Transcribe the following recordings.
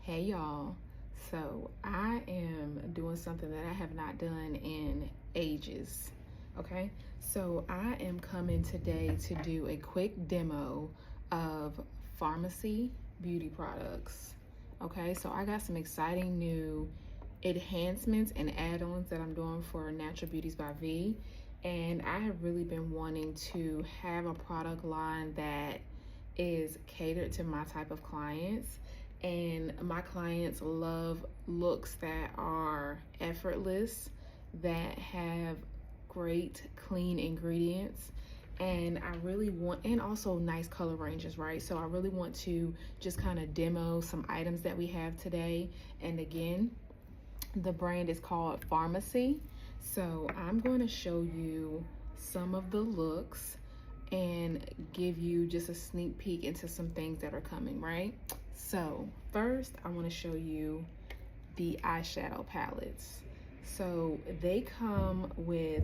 Hey y'all. So I am doing something that I have not done in ages. Okay, so I am coming today to do a quick demo of Farmasi beauty products. Okay, so I got some exciting new enhancements and add-ons that I'm doing for Natural Beauties by V, and I have really been wanting to have a product line that is catered to my type of clients. And my clients love looks that are effortless, that have great clean ingredients, and I really want, and also nice color ranges, right? So I really want to just kind of demo some items that we have today. And again, the brand is called Farmasi. So I'm going to show you some of the looks and give you just a sneak peek into some things that are coming, right? So first I want to show you the eyeshadow palettes. So they come with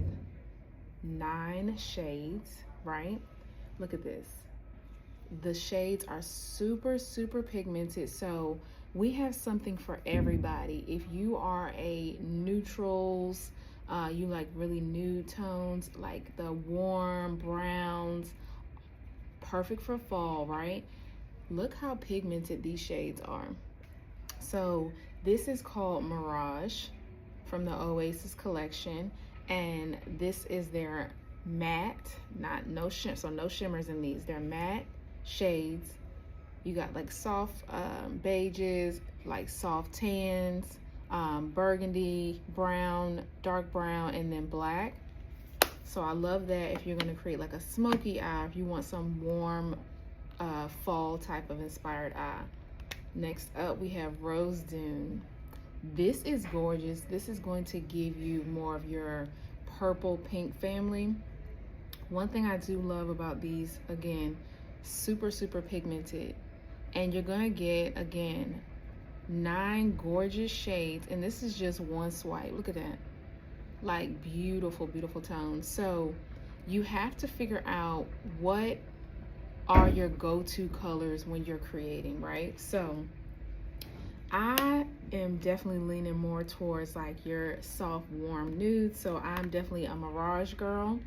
9 shades, right? Look at this. The shades are super pigmented, so we have something for everybody. If you are a neutrals, you like really nude tones, like the warm browns, perfect for fall, right? Look how pigmented these shades are. So this is called Mirage from the Oasis collection, and this is their matte, no shimmers in these. They're matte shades. You got like soft beiges, like soft tans, burgundy, brown, dark brown, and then black. So I love that if you're going to create like a smoky eye, if you want some warm fall type of inspired eye. Next up we have Rose Dune. This is gorgeous. This is going to give you more of your purple pink family. One thing I do love about these, again, super pigmented, and you're gonna get, again, 9 gorgeous shades, and this is just one swipe. Look at that, like beautiful tones. So you have to figure out what are your go-to colors when you're creating, right? So I am definitely leaning more towards like your soft warm nude, so I'm definitely a Mirage girl.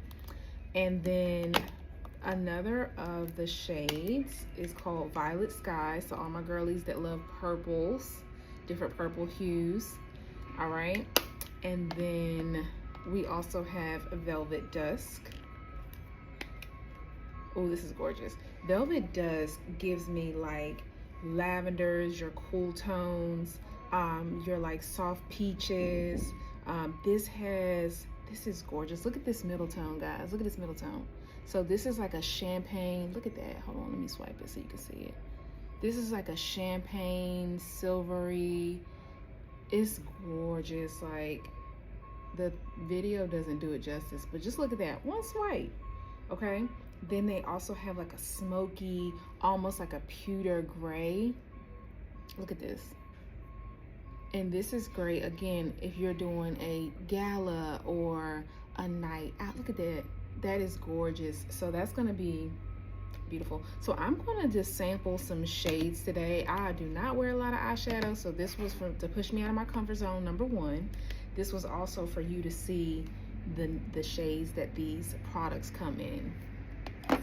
And then another of the shades is called Violet Sky. So all my girlies that love purples, different purple hues. All right. And then we also have Velvet Dusk. Oh, this is gorgeous. Velvet Dusk gives me like lavenders, your cool tones, your like soft peaches. This is gorgeous. Look at this middle tone, guys. Look at this middle tone. So this is like a champagne. Look at that. Hold on, let me swipe it so you can see it. This is like a champagne, silvery. It's gorgeous. Like, the video doesn't do it justice, but just look at that. One swipe, okay? Then they also have like a smoky, almost like a pewter gray. Look at this. And this is great, again, if you're doing a gala or a night out. Look at that. That is gorgeous. So that's gonna be beautiful. So I'm gonna just sample some shades today. I do not wear a lot of eyeshadow, so this was to push me out of my comfort zone, number one. This was also for you to see the shades that these products come in.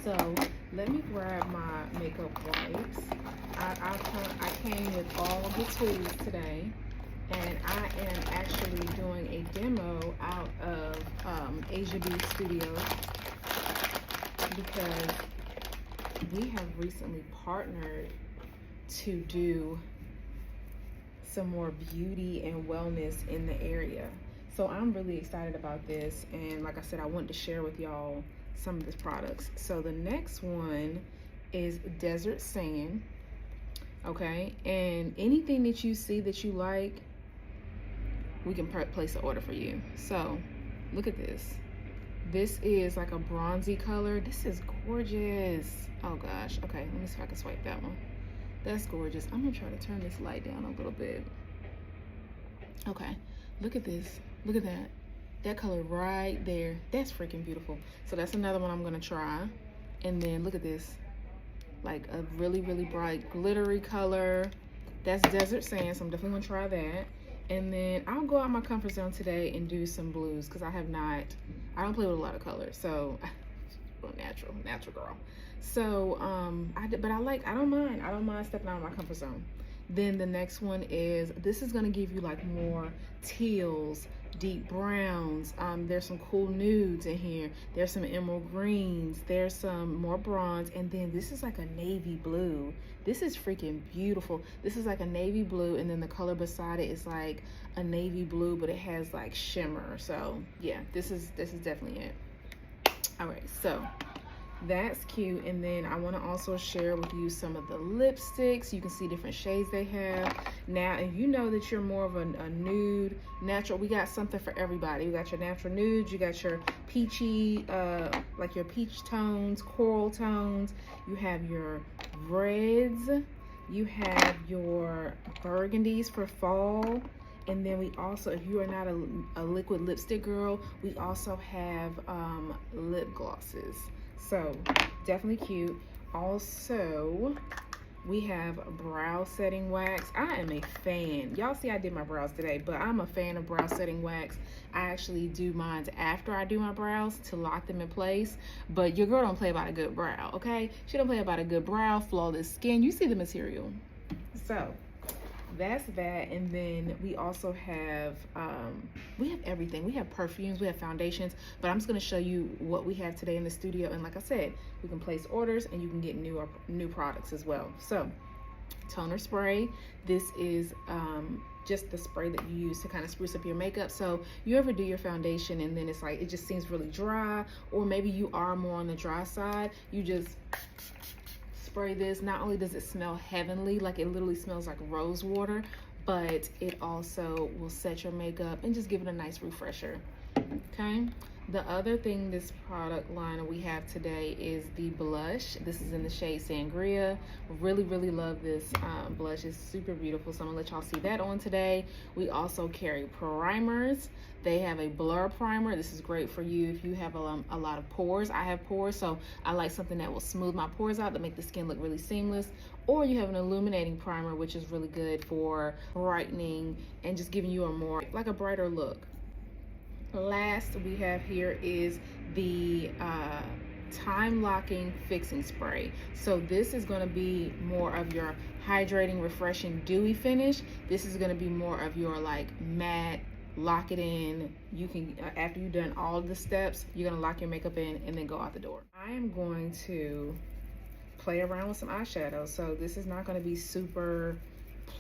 So let me grab my makeup wipes. I came with all of the tools today, and I am actually doing a demo out of Asia Beauty Studios because we have recently partnered to do some more beauty and wellness in the area. So I'm really excited about this, and like I said, I wanted to share with y'all some of these products. So the next one is Desert Sand, okay? And anything that you see that you like, we can place an order for you. So look at this. This is like a bronzy color. This is gorgeous. Oh gosh. Okay, let me see if I can swipe that one. That's gorgeous. I'm gonna try to turn this light down a little bit. Okay, look at this. Look at that. That color right there. That's freaking beautiful. So that's another one I'm gonna try. And then look at this. Like a really bright glittery color. That's Desert Sand, so I'm definitely gonna try that. And then I'll go out my comfort zone today and do some blues because I don't play with a lot of colors. So, natural girl. So, I don't mind stepping out of my comfort zone. Then the next one is, this is gonna give you like more teals, deep browns. There's some cool nudes in here. There's some emerald greens. There's some more bronze. And then this is like a navy blue. This is freaking beautiful. This is like a navy blue, and then the color beside it is like a navy blue, but it has like shimmer. So yeah, this is definitely it. All right, so that's cute. And then I want to also share with you some of the lipsticks. You can see different shades they have. Now, if you know that you're more of a nude, natural, we got something for everybody. We got your natural nudes, you got your peachy, like your peach tones, coral tones. You have your reds. You have your burgundies for fall. And then we also, if you are not a liquid lipstick girl, we also have lip glosses. So definitely cute. Also, we have brow setting wax. I am a fan. Y'all see I did my brows today, but I'm a fan of brow setting wax. I actually do mine after I do my brows to lock them in place. But your girl don't play about a good brow, okay? She don't play about a good brow, flawless skin. You see the material. So that's that. And then we also have everything. We have perfumes, we have foundations, but I'm just going to show you what we have today in the studio. And like I said, we can place orders and you can get new products as well. So toner spray, this is just the spray that you use to kind of spruce up your makeup. So you ever do your foundation and then it's like it just seems really dry, or maybe you are more on the dry side, you just spray this. Not only does it smell heavenly, like it literally smells like rose water, but it also will set your makeup and just give it a nice refresher. Okay, the other thing this product line we have today is the blush. This is in the shade Sangria. Really love this blush. It's super beautiful, so I'm gonna let y'all see that on today. We also carry primers. They have a blur primer. This is great for you if you have a lot of pores. I have pores, so I like something that will smooth my pores out to make the skin look really seamless. Or you have an illuminating primer, which is really good for brightening and just giving you a brighter look. Last we have here is the time locking fixing spray. So this is going to be more of your hydrating, refreshing, dewy finish. This is going to be more of your like matte, lock it in. You can, after you've done all of the steps, you're going to lock your makeup in and then go out the door. I am going to play around with some eyeshadows. So this is not going to be super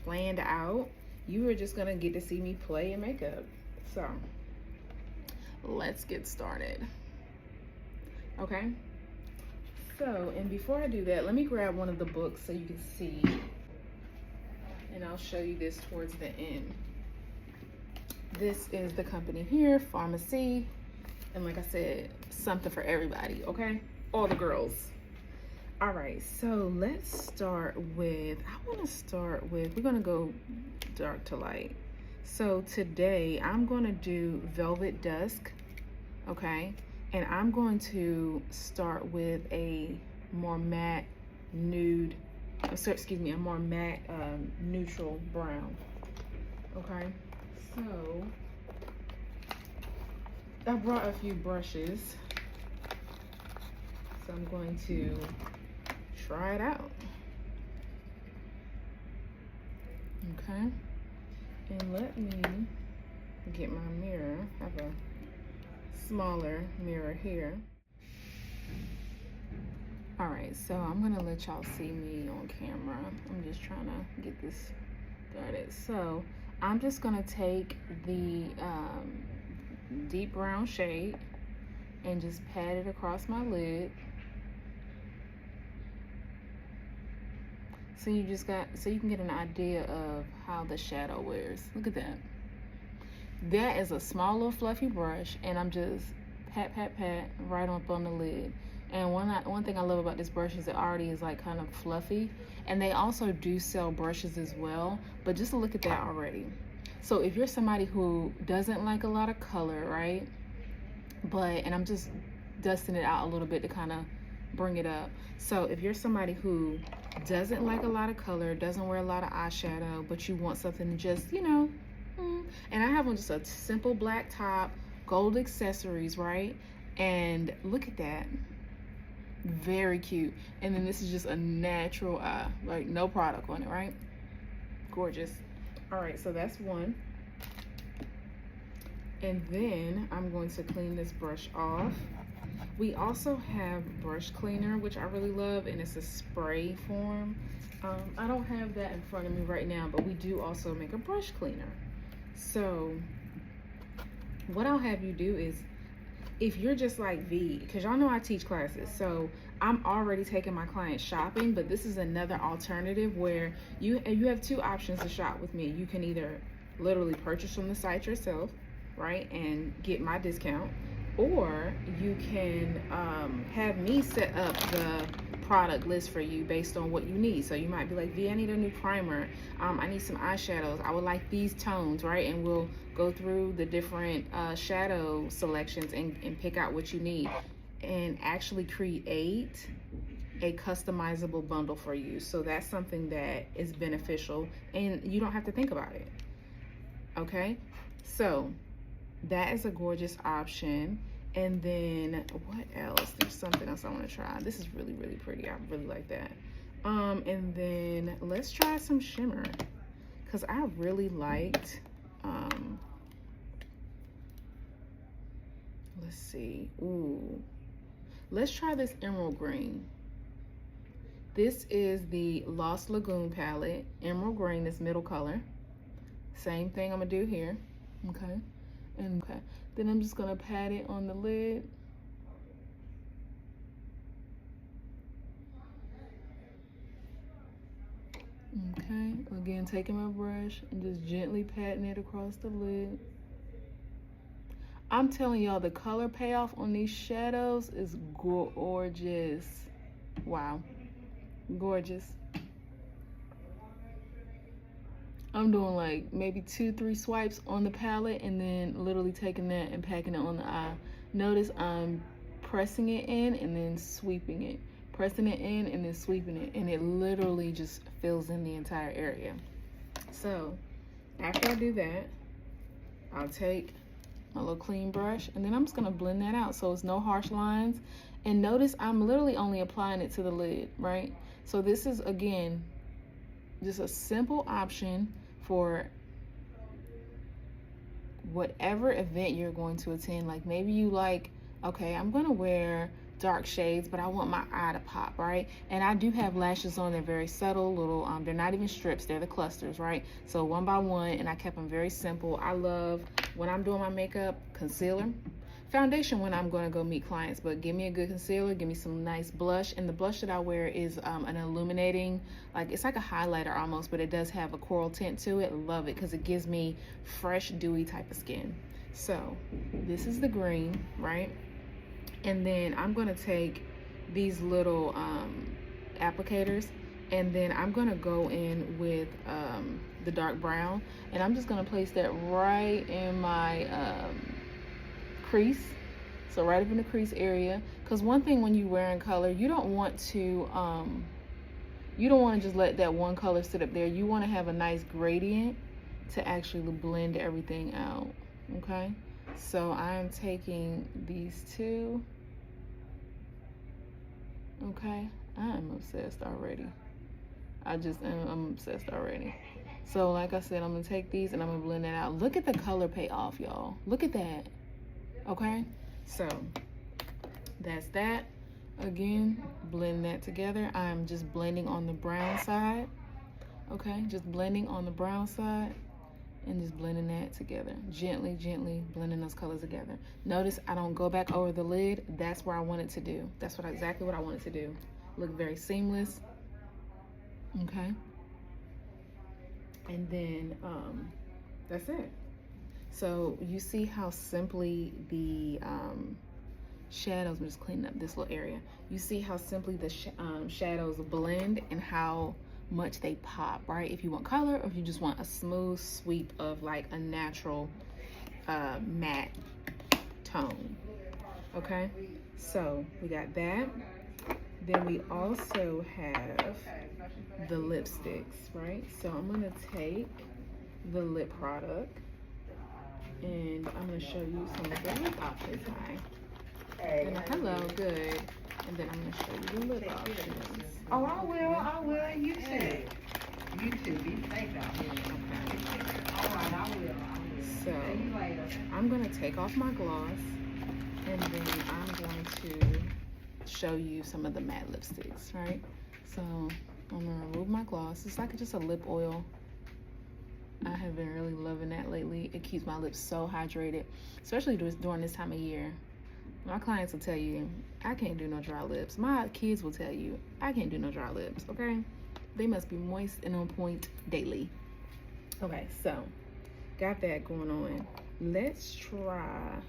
planned out. You are just going to get to see me play in makeup. So let's get started. Okay, so, and before I do that, let me grab one of the books so you can see, and I'll show you this towards the end. This is the company here, Farmasi, and like I said, something for everybody, okay? All the girls. All right, so let's start with, we're gonna go dark to light. So today I'm going to do Velvet Dusk, okay? And I'm going to start with a more matte nude, a more matte neutral brown, okay? So I brought a few brushes, so I'm going to try it out, okay? And let me get my mirror. I have a smaller mirror here. All right, so I'm gonna let y'all see me on camera. I'm just trying to get this started. So I'm just gonna take the deep brown shade and just pat it across my lid. So you can get an idea of how the shadow wears. Look at that. That is a small little fluffy brush, and I'm just pat right up on the lid. And one thing I love about this brush is it already is like kind of fluffy. And they also do sell brushes as well, but just look at that already. So if you're somebody who doesn't like a lot of color, right? And I'm just dusting it out a little bit to kind of bring it up. So if you're somebody who doesn't like a lot of color, doesn't wear a lot of eyeshadow, but you want something to just, you know, and I have on just a simple black top, gold accessories, right? And look at that. Very cute. And then this is just a natural eye, like no product on it, right? Gorgeous. All right, so that's one. And then I'm going to clean this brush off. We also have brush cleaner, which I really love, and it's a spray form. I don't have that in front of me right now, but we do also make a brush cleaner. So what I'll have you do is, if you're just like V, because y'all know I teach classes, so I'm already taking my clients shopping, but this is another alternative where you have two options to shop with me. You can either literally purchase from the site yourself, right, and get my discount, or you can have me set up the product list for you based on what you need. So you might be like, V, I need a new primer, I need some eyeshadows, I would like these tones, right? And we'll go through the different shadow selections and pick out what you need and actually create a customizable bundle for you. So that's something that is beneficial and you don't have to think about it. Okay, so that is a gorgeous option. And then what else? There's something else I want to try. This is really, really pretty. I really like that. And then let's try some shimmer, because I really liked, let's see. Ooh, let's try this emerald green. This is the Lost Lagoon palette, emerald green, this middle color. Same thing I'm gonna do here, okay? And okay, then I'm just gonna pat it on the lid. Okay, again, taking my brush and just gently patting it across the lid. I'm telling y'all, the color payoff on these shadows is gorgeous. Wow, gorgeous. I'm doing like maybe 2-3 swipes on the palette and then literally taking that and packing it on the eye. Notice I'm pressing it in and then sweeping it. Pressing it in and then sweeping it. And it literally just fills in the entire area. So after I do that, I'll take my little clean brush and then I'm just gonna blend that out so it's no harsh lines. And notice I'm literally only applying it to the lid, right? So this is, again, just a simple option for whatever event you're going to attend. Like maybe you like, okay, I'm gonna wear dark shades, but I want my eye to pop, right? And I do have lashes on. They're very subtle, little, they're not even strips, they're the clusters, right? So one by one, and I kept them very simple. I love, when I'm doing my makeup, concealer. Foundation when I'm going to go meet clients, but give me a good concealer, give me some nice blush. And the blush that I wear is an illuminating, like it's like a highlighter almost, but it does have a coral tint to it. Love it because it gives me fresh, dewy type of skin. So this is the green, right? And then I'm going to take these little applicators, and then I'm going to go in with the dark brown, and I'm just going to place that right in my crease, so right up in the crease area. Because one thing when you're wearing color, you don't want to just let that one color sit up there. You want to have a nice gradient to actually blend everything out. Okay, so I'm taking these two. Okay, I'm obsessed already. I'm obsessed already. So like I said, I'm gonna take these and I'm gonna blend that out. Look at the color payoff, y'all. Look at that. Okay, so that's that. Again, blend that together. I'm just blending on the brown side. Okay, just blending on the brown side and just blending that together. Gently, gently blending those colors together. Notice I don't go back over the lid. That's where I want it to do. That's exactly what I want it to do. Look very seamless. Okay, and then that's it. So you see how simply the shadows, I'm just cleaning up this little area. You see how simply the shadows blend and how much they pop, right? If you want color, or if you just want a smooth sweep of like a natural matte tone. Okay, so we got that. Then we also have the lipsticks, right? So I'm gonna take the lip product and I'm gonna show you some of the lip options and hello, good. And then I'm gonna show you the lip options. Oh, I will. You too. You too. Be safe out here. Okay. All right, I will. So I'm gonna take off my gloss and then I'm going to show you some of the matte lipsticks, right? So I'm gonna remove my gloss. It's like just a lip oil. I have been really loving that lately. It keeps my lips so hydrated, especially during this time of year. My clients will tell you, I can't do no dry lips. My kids will tell you, I can't do no dry lips, okay? They must be moist and on point daily. Okay, so got that going on. Let's try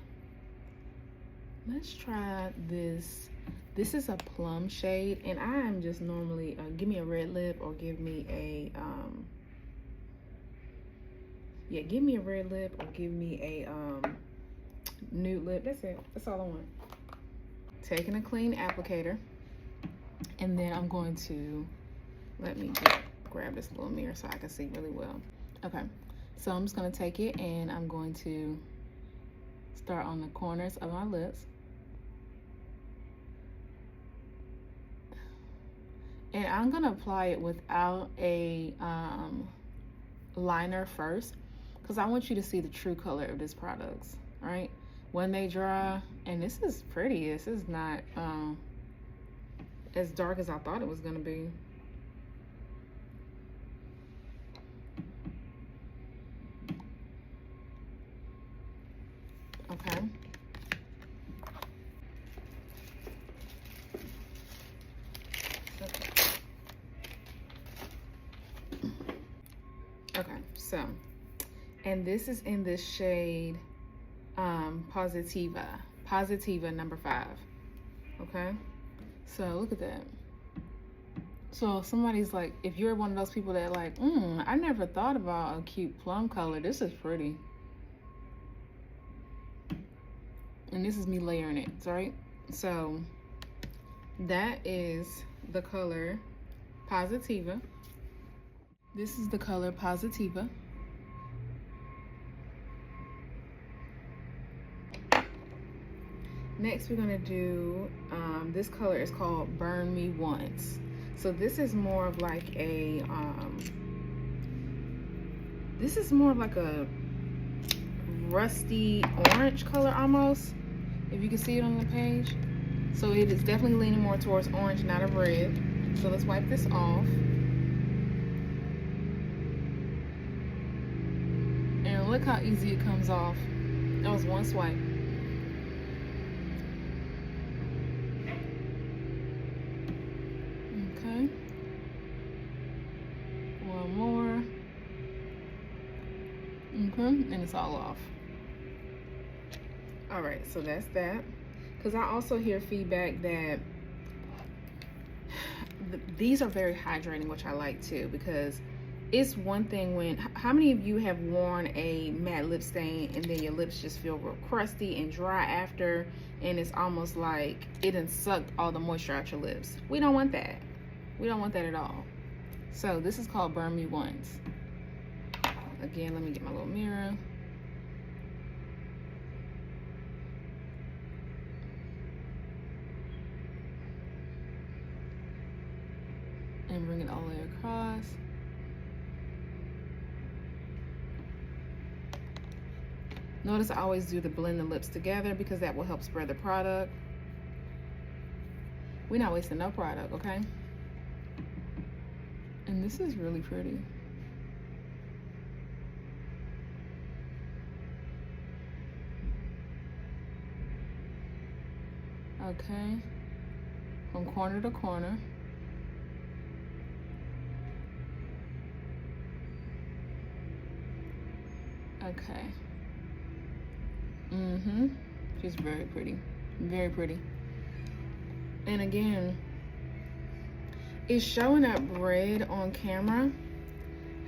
this. This is a plum shade, and I am just normally, give me a red lip or give me a, yeah, give me a red lip or give me a nude lip. That's it. That's all I want. Taking a clean applicator, and then I'm going to, let me just grab this little mirror so I can see really well. Okay, so I'm just gonna take it and I'm going to start on the corners of my lips. And I'm gonna apply it without a liner first, because I want you to see the true color of this product, right? When they dry, and this is pretty. This is not as dark as I thought it was gonna be. Okay. Okay, so, and this is in the shade Positiva number 5. Okay, so look at that. So if somebody's like, if you're one of those people that like, I never thought about a cute plum color, this is pretty. And this is me layering it, right? So that is the color Positiva. This is the color Positiva. Next, we're gonna do, this color is called Burn Me Once. So this is more of like a, this is more of like a rusty orange color almost, if you can see it on the page. So it is definitely leaning more towards orange, not a red. So let's wipe this off. And look how easy it comes off. That was one swipe. Okay. One more. Okay, and it's all off. All right, so that's that. Because I also hear feedback that these are very hydrating, which I like too, because it's one thing when, how many of you have worn a matte lip stain and then your lips just feel real crusty and dry after, and it's almost like it done sucked all the moisture out your lips? We don't want that. We don't want that at all. So this is called Burn Me Once. Again, let me get my little mirror. And bring it all the way across. Notice I always do the blend the lips together because that will help spread the product. We're not wasting no product, okay? And this is really pretty. Okay, from corner to corner. Okay. She's very pretty. Very pretty. And again, it's showing up red on camera.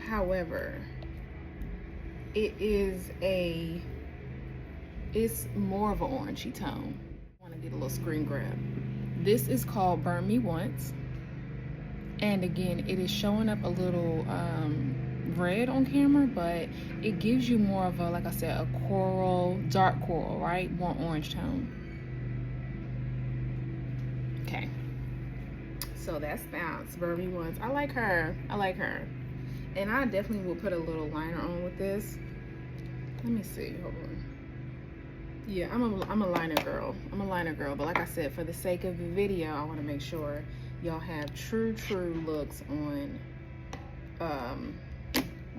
However, it's more of an orangey tone. I want to get a little screen grab. This is called Burn Me Once. And again, it is showing up a little red on camera, but it gives you more of a, like I said, a coral, dark coral, right? More orange tone. Okay. So that's Burn Me Once. I like her. I like her. And I definitely will put a little liner on with this. Let me see. Hold on. Yeah, I'm a liner girl. I'm a liner girl. But like I said, for the sake of the video, I want to make sure y'all have true looks on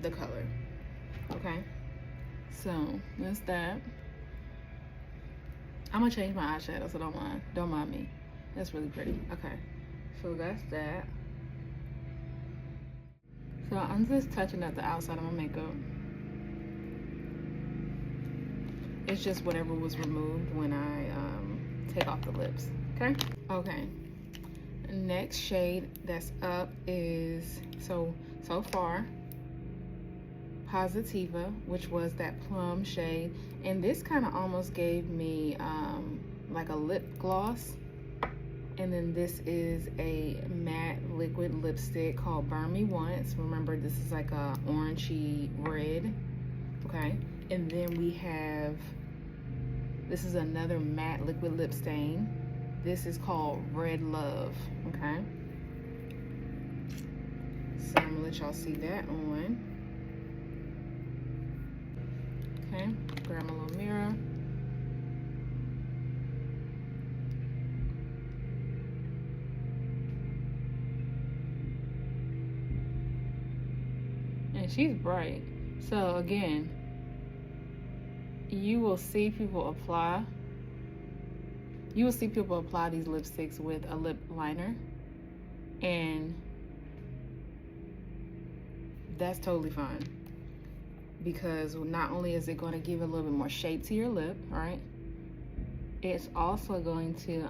the color. Okay. So that's that. I'm gonna change my eyeshadow, so don't mind me. That's really pretty. Okay. So that's that. So I'm just touching up the outside of my makeup. It's just whatever was removed when I take off the lips. Okay? Okay. Next shade that's up is, so far, Positiva, which was that plum shade. And this kind of almost gave me like a lip gloss. And then this is a matte liquid lipstick called Burn Me Once. Remember, this is like a orangey red. Okay. And then we have, this is another matte liquid lip stain. This is called Red Love, okay? So I'm gonna let y'all see that on. Okay, grab my little mirror. And she's bright. So again, you will see people apply these lipsticks with a lip liner, and that's totally fine, because not only is it going to give a little bit more shape to your lip, right, it's also going to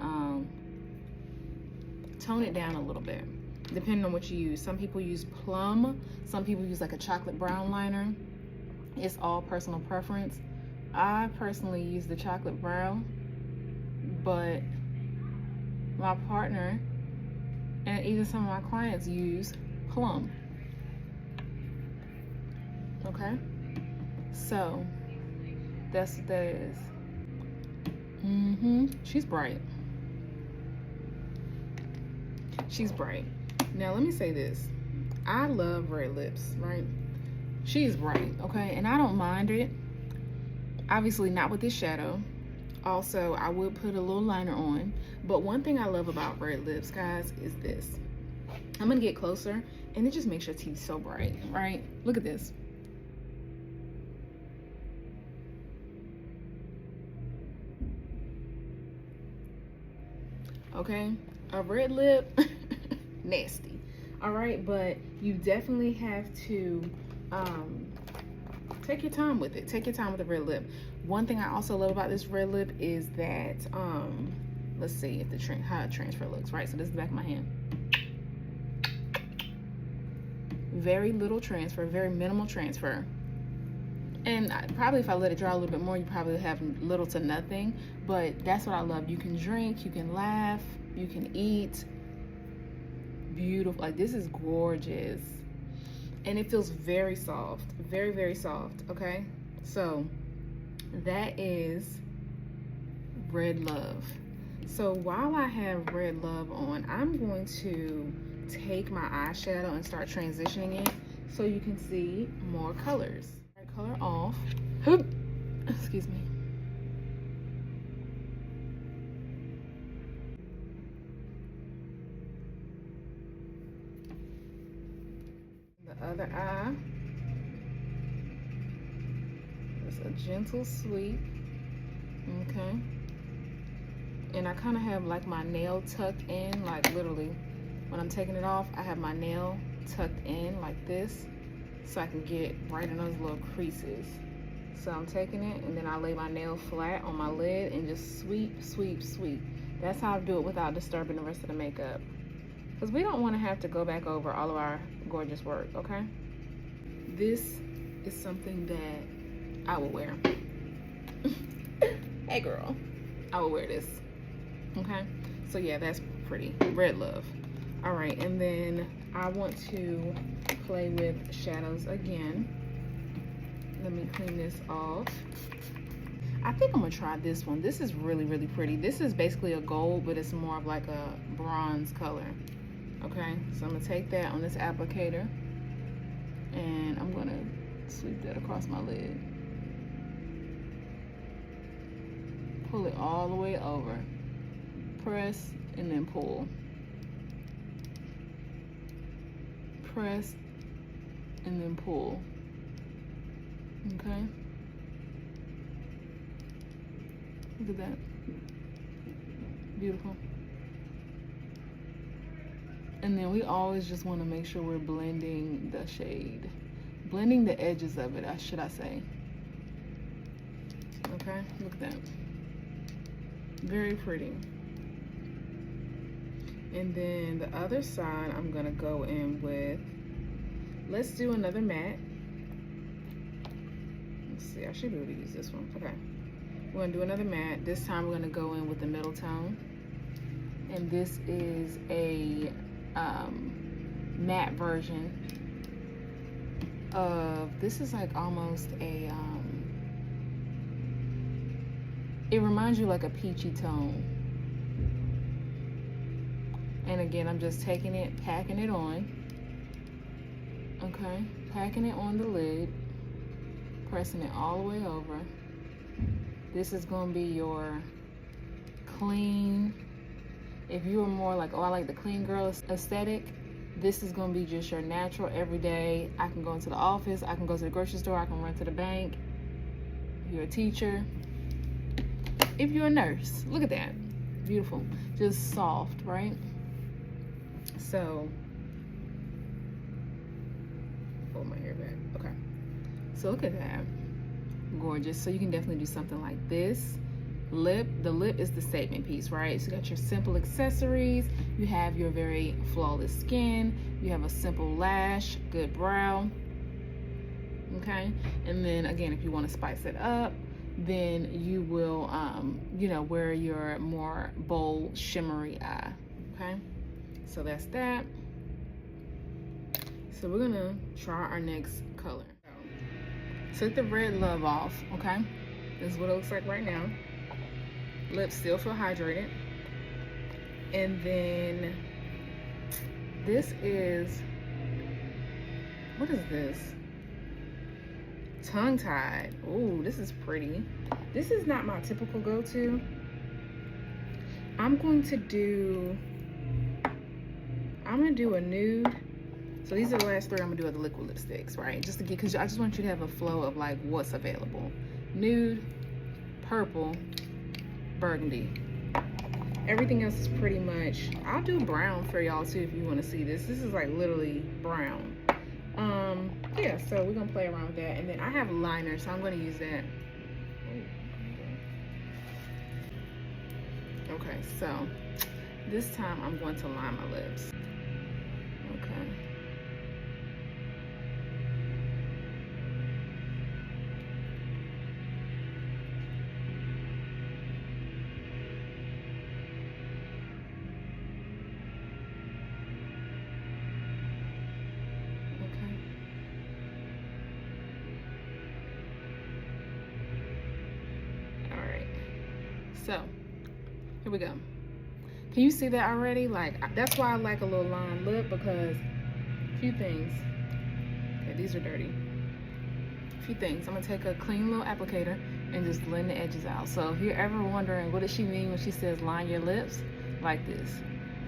tone it down a little bit, depending on what you use. Some people use plum, some people use like a chocolate brown liner. It's all personal preference. I personally use the chocolate brown, but my partner and even some of my clients use plum. Okay, so that's what that is. She's bright. She's bright. Now let me say this. I love red lips, right? She's bright, okay? And I don't mind it. Obviously not with this shadow. Also, I would put a little liner on. But one thing I love about red lips, guys, is this. I'm gonna get closer, and it just makes your teeth so bright, right? Look at this. Okay, a red lip, nasty. All right, but you definitely have to take your time with it. Take your time with the red lip. One thing I also love about this red lip is that, let's see if how it transfer looks, right? So this is the back of my hand. Very little transfer, very minimal transfer. And probably if I let it dry a little bit more, you probably have little to nothing. But that's what I love. You can drink, you can laugh, you can eat. Beautiful. Like, this is gorgeous. And it feels very soft. Very, very soft. Okay? So, that is Red Love. So, while I have Red Love on, I'm going to take my eyeshadow and start transitioning it so you can see more colors. Color off. Excuse me. The other eye. It's a gentle sweep. Okay. And I kind of have like my nail tucked in, like literally when I'm taking it off, I have my nail tucked in like this, so I can get right in those little creases. So I'm taking it, and then I lay my nail flat on my lid and just sweep, sweep, sweep. That's how I do it without disturbing the rest of the makeup, because we don't want to have to go back over all of our gorgeous work, okay? This is something that I will wear. Hey girl, I will wear this, okay? So yeah, that's pretty. Red Love. All right, and then I want to play with shadows again. Let me clean this off. I think I'm gonna try this one. This is really, really pretty. This is basically a gold, but it's more of like a bronze color. Okay, so I'm gonna take that on this applicator and I'm gonna sweep that across my lid. Pull it all the way over. Press and then pull. Press and then pull. Okay. Look at that. Beautiful. And then we always just want to make sure we're blending the shade. Blending the edges of it, should I say. Okay, look at that. Very pretty. And then the other side, I'm gonna go in with, let's do another matte. Let's see, I should be able to use this one. Okay. We're gonna do another matte. This time we're gonna go in with the middle tone. And this is a matte version of, this is like almost a, it reminds you like a peachy tone. And again, I'm just taking it, packing it on. Okay, packing it on the lid, pressing it all the way over. This is gonna be your clean. If you are more like, oh, I like the clean girl aesthetic, this is gonna be just your natural everyday. I can go into the office, I can go to the grocery store, I can run to the bank. If you're a teacher, if you're a nurse, look at that. Beautiful, just soft, right? So, pull my hair back, okay. So look at that, gorgeous. So you can definitely do something like this. Lip, the lip is the statement piece, right? So you got your simple accessories, you have your very flawless skin, you have a simple lash, good brow, okay? And then again, if you want to spice it up, then you will, you know, wear your more bold, shimmery eye, okay? So that's that. So we're gonna try our next color. Took the Red Love off, okay? This is what it looks like right now. Lips still feel hydrated. And then this is, what is this? Tongue tied. Ooh, this is pretty. This is not my typical go-to. I'm gonna do a nude. So these are the last three I'm gonna do are the liquid lipsticks, right? Just to get, because I just want you to have a flow of like what's available. Nude, purple, burgundy. Everything else is pretty much, I'll do brown for y'all too if you want to see this. This is like literally brown. Yeah, so we're gonna play around with that. And then I have liner, so I'm gonna use that. Okay, so this time I'm going to line my lips. Okay. So here we go. Can you see that already? Like, that's why I like a little lined lip, because a few things. Okay, these are dirty. A few things. I'm gonna take a clean little applicator and just blend the edges out. So if you're ever wondering what does she mean when she says line your lips, like this.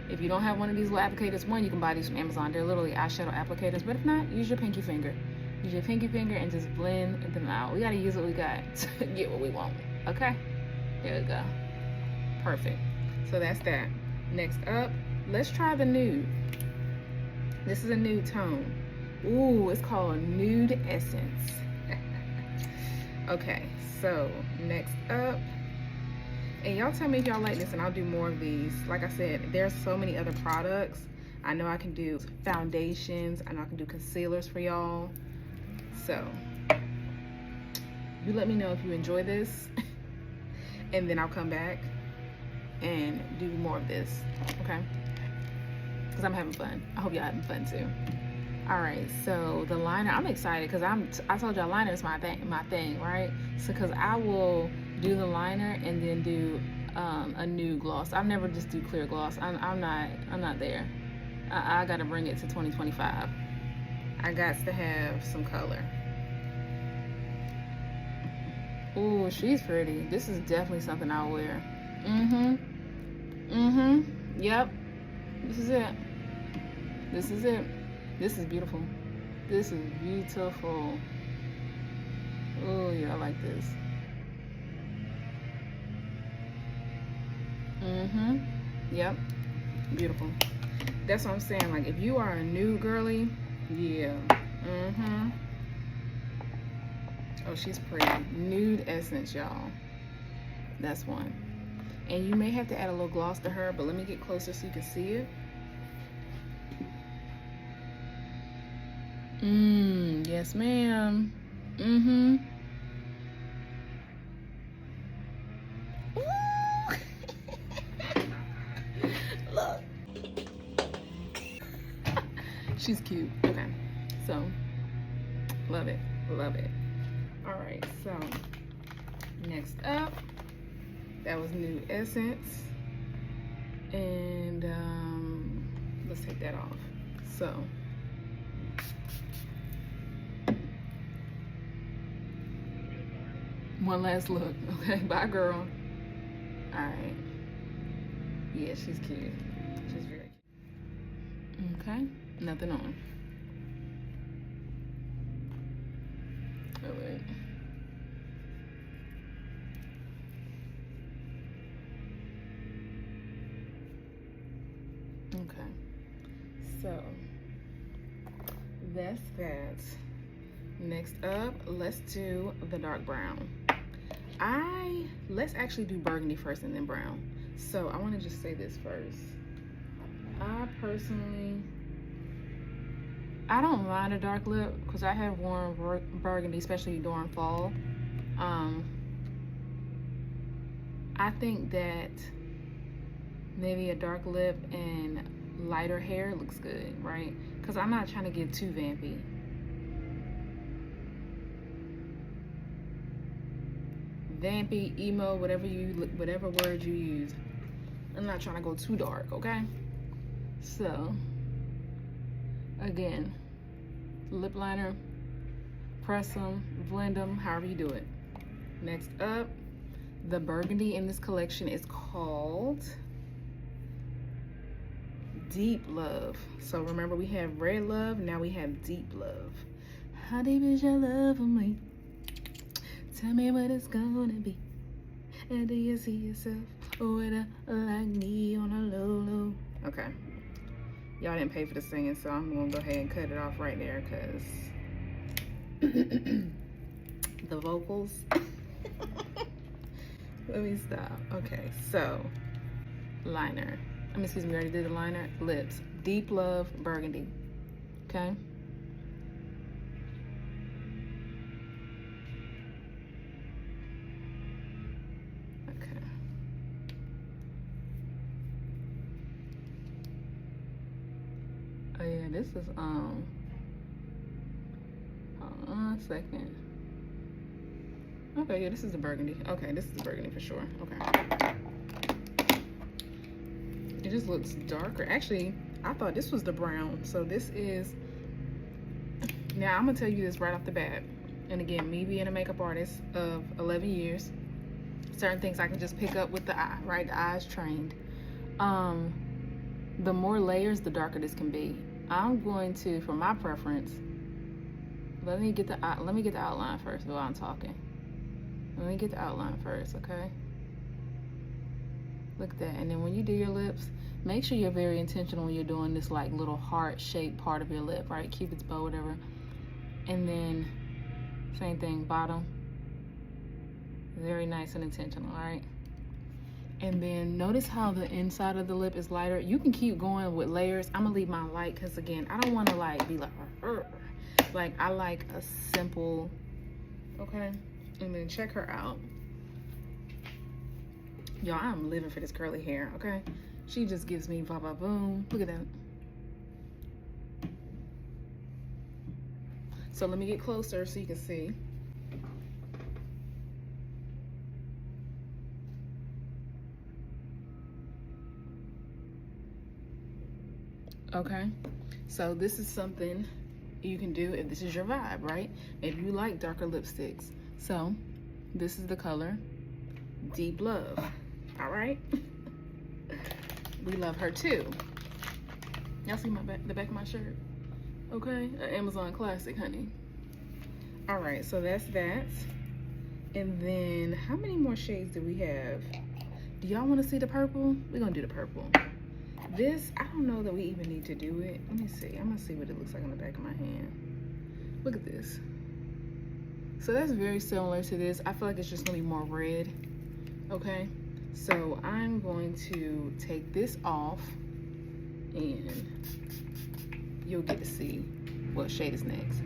If you don't have one of these little applicators, one, you can buy these from Amazon. They're literally eyeshadow applicators, but if not, use your pinky finger. Use your pinky finger and just blend them out. We gotta use what we got to get what we want, okay? There we go. Perfect. So that's that. Next up, let's try the nude. This is a nude tone. Ooh, it's called Nude Essence. Okay, so next up, and y'all tell me if y'all like this and I'll do more of these. Like I said, there's so many other products. I know I can do foundations, I know I can do concealers for y'all. So you let me know if you enjoy this and then I'll come back and do more of this, okay? Because I'm having fun. I hope y'all having fun too. All right, so the liner, I'm excited because I told y'all liner is my thing, right? So because I will do the liner and then do a nude gloss. I've never just do clear gloss. I'm not there. I gotta bring it to 2025. I got to have some color. Ooh, she's pretty. This is definitely something I'll wear. Yep. This is it. This is it. This is beautiful. This is beautiful. Oh yeah, I like this. Yep. Beautiful. That's what I'm saying. Like, if you are a nude girly, yeah. Oh, she's pretty. Nude Essence, y'all. That's one. And you may have to add a little gloss to her, but let me get closer so you can see it. Yes, ma'am. Look. She's cute. Okay. So, love it. Love it. All right. So, next up, that was Nude Essence. And let's take that off. So, one last look. Okay. Bye, girl. All right. Yeah, she's cute. She's very cute. Okay. Nothing on. All right. Okay. So that's that. Next up, let's do the dark brown. Let's actually do burgundy first and then brown. So I want to just say this first. I personally, I don't mind a dark lip because I have worn burgundy, especially during fall. I think that maybe a dark lip and lighter hair looks good, right? Because I'm not trying to get too vampy. Vampy, emo, whatever word you use. I'm not trying to go too dark, okay? So, again, lip liner, press them, blend them, however you do it. Next up, the burgundy in this collection is called Deep Love. So remember, we have Red Love, now we have Deep Love. How deep is your love for me? Tell me what it's gonna be. And do you see yourself with a like me on a low low? Okay. Y'all didn't pay for the singing, so I'm gonna go ahead and cut it off right there because the vocals. Let me stop. Okay, so liner. Excuse me, we already did the liner. Lips. Deep Love Burgundy. Okay. Oh yeah, this is hold on a second. Okay, yeah, this is the burgundy. Okay, this is the burgundy for sure. Okay. It just looks darker. Actually, I thought this was the brown. So this is, now I'm gonna tell you this right off the bat. And again, me being a makeup artist of 11 years, certain things I can just pick up with the eye, right? The eye's trained. The more layers, the darker this can be. I'm going to, for my preference, let me get the outline first while I'm talking. Let me get the outline first, okay? Look at that. And then when you do your lips, make sure you're very intentional when you're doing this like little heart-shaped part of your lip, right? Cupid's bow, whatever. And then same thing, bottom. Very nice and intentional, all right? And then notice how the inside of the lip is lighter. You can keep going with layers. I'm gonna leave mine light because again, I don't want to like be like, like I like a simple, okay? And then check her out. Y'all, I'm living for this curly hair, okay? She just gives me ba ba boom. Look at that. So let me get closer so you can see. Okay, so this is something you can do if this is your vibe, right? If you like darker lipsticks. So this is the color Deep Love. All right. We love her too. Y'all see the back of my shirt? Okay, an Amazon classic, honey. All right, so that's that. And then how many more shades do we have? Do y'all want to see the purple? We're gonna do the purple. This, I don't know that we even need to do it. Let me see. I'm gonna see what it looks like on the back of my hand. Look at this. So that's very similar to this. I feel like it's just gonna be more red. Okay, so I'm going to take this off and you'll get to see what shade is next.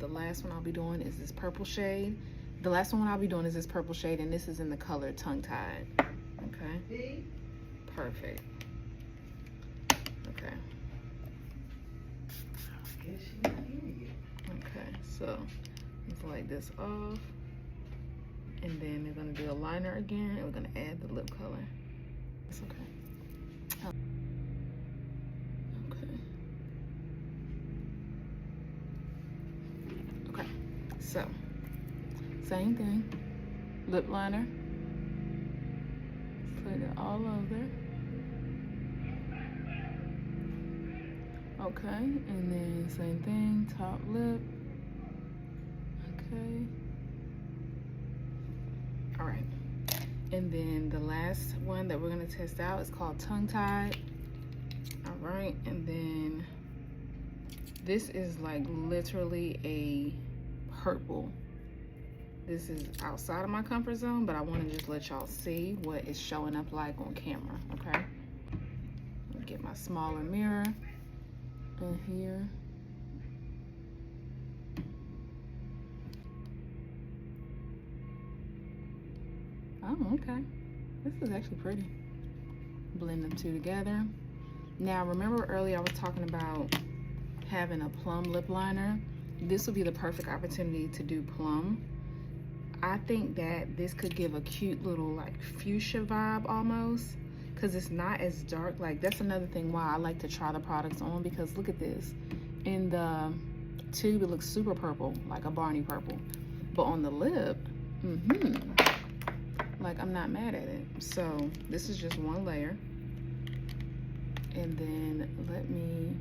The last one I'll be doing is this purple shade. The last one I'll be doing is this purple shade, and this is in the color Tongue Tied. Okay, perfect. Okay. Okay, so let's light this off. And then we're gonna do a liner again, and we're gonna add the lip color. It's okay. Okay, so same thing, lip liner. Put it all over. Okay, and then same thing, top lip. Okay. All right, and then the last one that we're gonna test out is called Tongue Tied. All right, and then this is like literally a purple. This is outside of my comfort zone, but I want to just let y'all see what it's showing up like on camera. Okay, let me get my smaller mirror in here. Oh, okay. This is actually pretty. Blend them two together. Now, remember earlier I was talking about having a plum lip liner? This would be the perfect opportunity to do plum. I think that this could give a cute little like fuchsia vibe almost, because it's not as dark. Like, that's another thing why I like to try the products on, because look at this. In the tube, it looks super purple, like a Barney purple. But on the lip, like, I'm not mad at it. So this is just one layer. And then let me,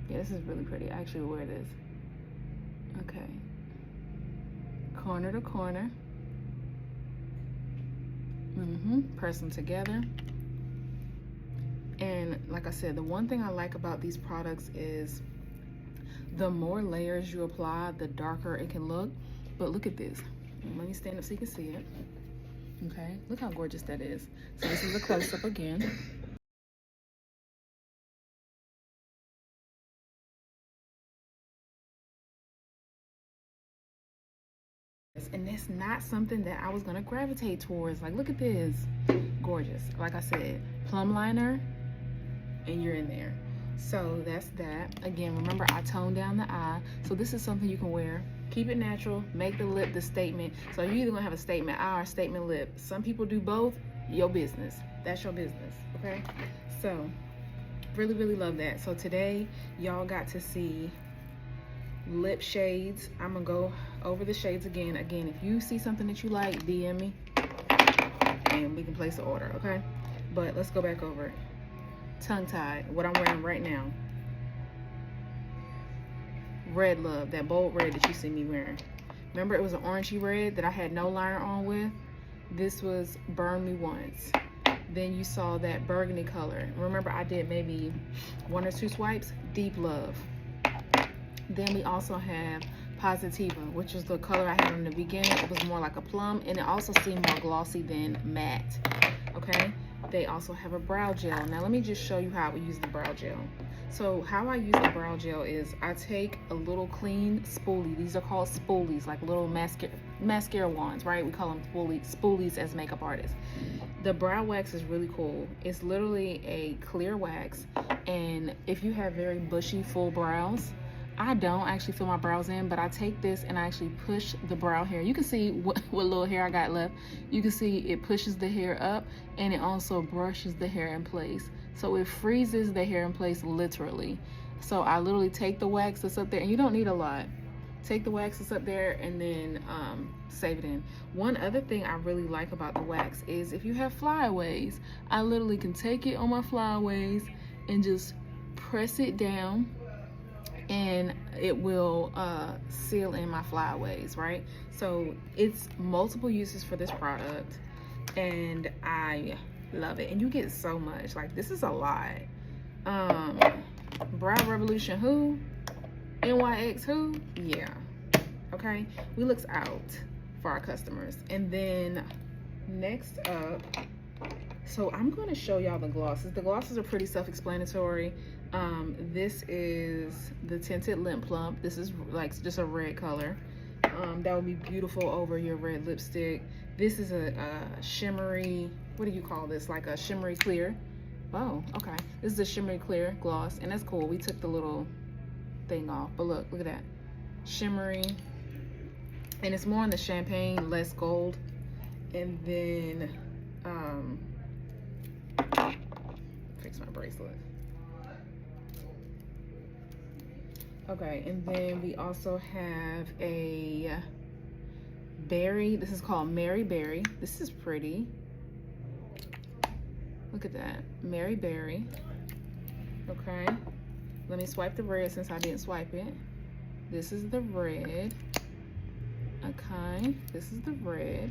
yeah, this is really pretty. I actually wear this. Okay. Corner to corner. Press them together. And like I said, the one thing I like about these products is the more layers you apply, the darker it can look. But look at this. Let me stand up so you can see it. Okay, look how gorgeous that is. So this is a close-up again. And it's not something that I was gonna gravitate towards. Like, look at this, gorgeous. Like I said, plum liner, and you're in there. So that's that. Again, remember I toned down the eye. So this is something you can wear. Keep it natural, make the lip the statement. So you're either gonna have a statement eye or a statement lip. Some people do both, your business. That's your business, okay? So really, really love that. So today, y'all got to see lip shades. I'm gonna go over the shades again. Again, if you see something that you like, DM me and we can place the order, okay? But let's go back over it. Tongue Tied, what I'm wearing right now. Red Love, that bold red that you see me wearing. Remember, it was an orangey red that I had no liner on with. This was Burn Me Once. Then you saw that burgundy color. Remember, I did maybe 1 or 2 swipes. Deep Love. Then we also have Positiva, which is the color I had in the beginning. It was more like a plum, and it also seemed more glossy than matte. Okay, they also have a brow gel. Now let me just show you how I would use the brow gel. So how I use the brow gel is I take a little clean spoolie. These are called spoolies, like little mascara wands, right? We call them spoolies as makeup artists. The brow wax is really cool. It's literally a clear wax, and if you have very bushy, full brows, I don't actually fill my brows in, but I take this and I actually push the brow hair. You can see what little hair I got left. You can see it pushes the hair up, and it also brushes the hair in place. So it freezes the hair in place, literally. So I literally take the wax that's up there, and you don't need a lot. Take the wax that's up there and then save it in. One other thing I really like about the wax is if you have flyaways, I literally can take it on my flyaways and just press it down, and it will seal in my flyaways, right? So it's multiple uses for this product, and I love it. And you get so much. Like, this is a lot. Brow Revolution who? NYX who? Yeah. Okay, we looks out for our customers. And then next up, so I'm going to show y'all the glosses. The glosses are pretty self-explanatory. This is the tinted lip plump. This is like just a red color. That would be beautiful over your red lipstick. This is a shimmery, what do you call this? Like a shimmery clear. Oh, okay. This is a shimmery clear gloss, and that's cool. We took the little thing off, but look at that. Shimmery, and it's more in the champagne, less gold. And then, fix my bracelet. Okay, and then we also have a berry. This is called Mary Berry. This is pretty. Look at that, Mary Berry. Okay, let me swipe the red since I didn't swipe it. This is the red. Okay, this is the red.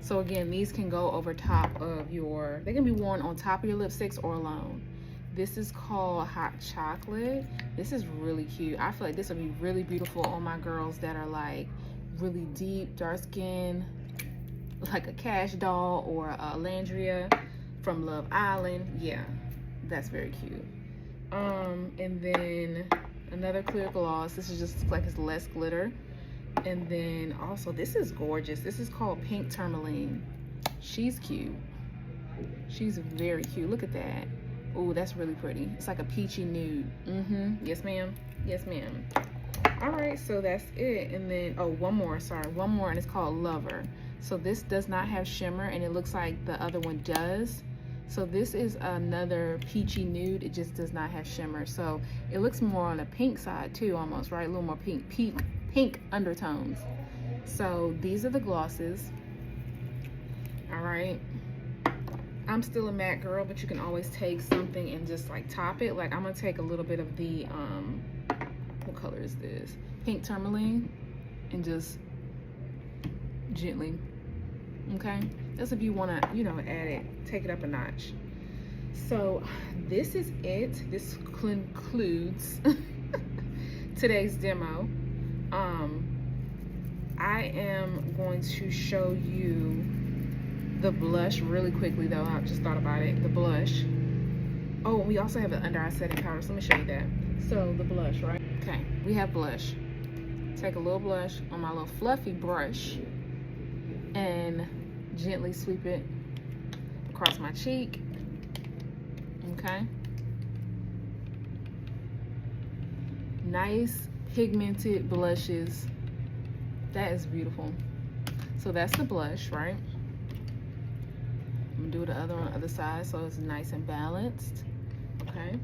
So again, these can go over top of your, they can be worn on top of your lipsticks or alone. This is called Hot Chocolate. This is really cute. I feel like this would be really beautiful on my girls that are like really deep, dark skin, like a Cash Doll or a Landria from Love Island. Yeah, that's very cute. And then another clear gloss. This is just like it's less glitter. And then also, this is gorgeous. This is called Pink Tourmaline. She's cute. She's very cute. Look at that. Oh, that's really pretty. It's like a peachy nude. Yes, ma'am. Yes, ma'am. All right, so that's it. And then, oh, one more, and it's called Lover. So this does not have shimmer, and it looks like the other one does. So this is another peachy nude. It just does not have shimmer. So it looks more on the pink side too, almost, right? A little more pink undertones. So these are the glosses. All right. I'm still a matte girl, but you can always take something and just like top it. Like I'm gonna take a little bit of the, what color is this? Pink Tourmaline, and just gently, okay? That's if you wanna, you know, add it, take it up a notch. So this is it. This concludes today's demo. I am going to show you the blush really quickly though. I just thought about it. The blush. Oh, we also have an under eye setting powder, so let me show you that. So the blush, right? Okay, we have blush. Take a little blush on my little fluffy brush and gently sweep it across my cheek. Okay. Nice pigmented blushes. That is beautiful. So that's the blush, right? I'm gonna do the other on the other side so it's nice and balanced. Okay,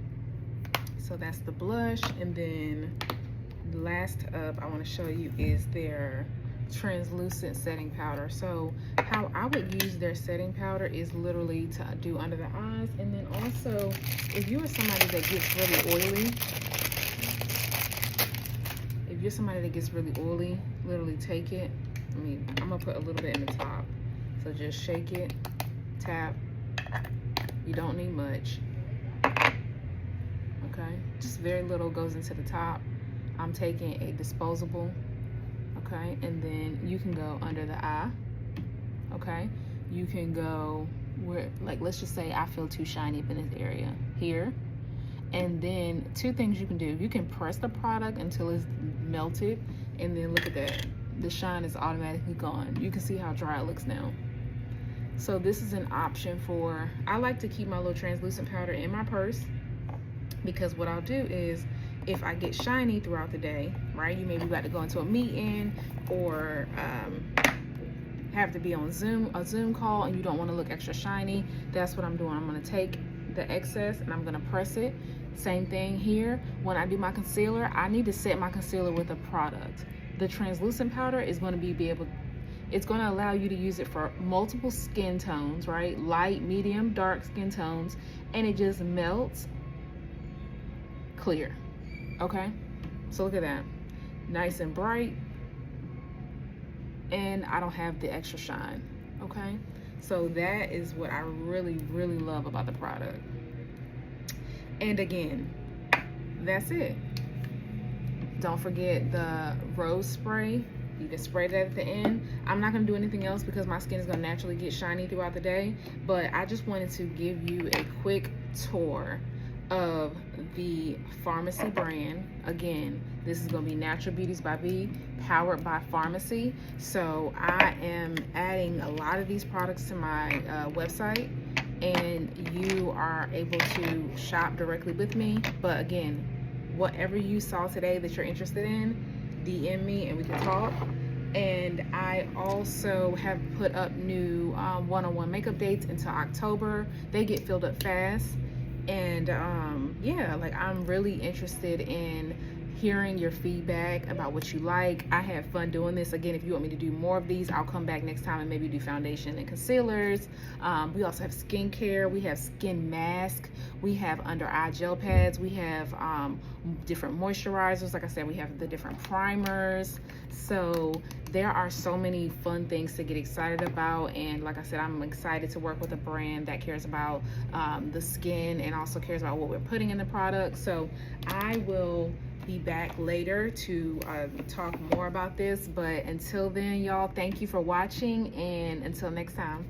so that's the blush. And then last up I want to show you is their translucent setting powder. So how I would use their setting powder is literally to do under the eyes. And then also, if you are somebody that gets really oily, literally take it. I mean, I'm gonna put a little bit in the top. So just shake it, tap. You don't need much. Okay, just very little goes into the top. I'm taking a disposable. Okay, and then you can go under the eye. Okay, you can go where, like, let's just say I feel too shiny up in this area here, And then two things you can do. You can press the product until it's melted, and then look at that. The shine is automatically gone. You can see how dry it looks now. So this is an option for, I like to keep my little translucent powder in my purse, because what I'll do is, if I get shiny throughout the day, right? You may be about to go into a meeting, or have to be on a Zoom call, and you don't want to look extra shiny. That's what I'm doing. I'm going to take the excess and I'm going to press it. Same thing here. When I do my concealer, I need to set my concealer with a product. The translucent powder is going to it's going to allow you to use it for multiple skin tones, right? Light, medium, dark skin tones, and it just melts clear. Okay, so look at that, nice and bright, and I don't have the extra shine. Okay, so that is what I really love about the product. And again, that's it. Don't forget the rose spray. You can spray that at the end. I'm not going to do anything else because my skin is going to naturally get shiny throughout the day, but I just wanted to give you a quick tour of the Farmasi brand. Again, this is going to be Natural Beauties by B, powered by Farmasi. So I am adding a lot of these products to my website, and you are able to shop directly with me. But again, whatever you saw today that you're interested in, DM me and we can talk. And I also have put up new one-on-one makeup dates until October. They get filled up fast. And yeah, like, I'm really interested in hearing your feedback about what you like. I had fun doing this. Again, if you want me to do more of these, I'll come back next time and maybe do foundation and concealers. We also have skincare. We have skin mask. We have under eye gel pads. We have different moisturizers. Like I said, we have the different primers. So there are so many fun things to get excited about. And like I said, I'm excited to work with a brand that cares about the skin and also cares about what we're putting in the product. So I will be back later to talk more about this, but until then, y'all, thank you for watching, and until next time.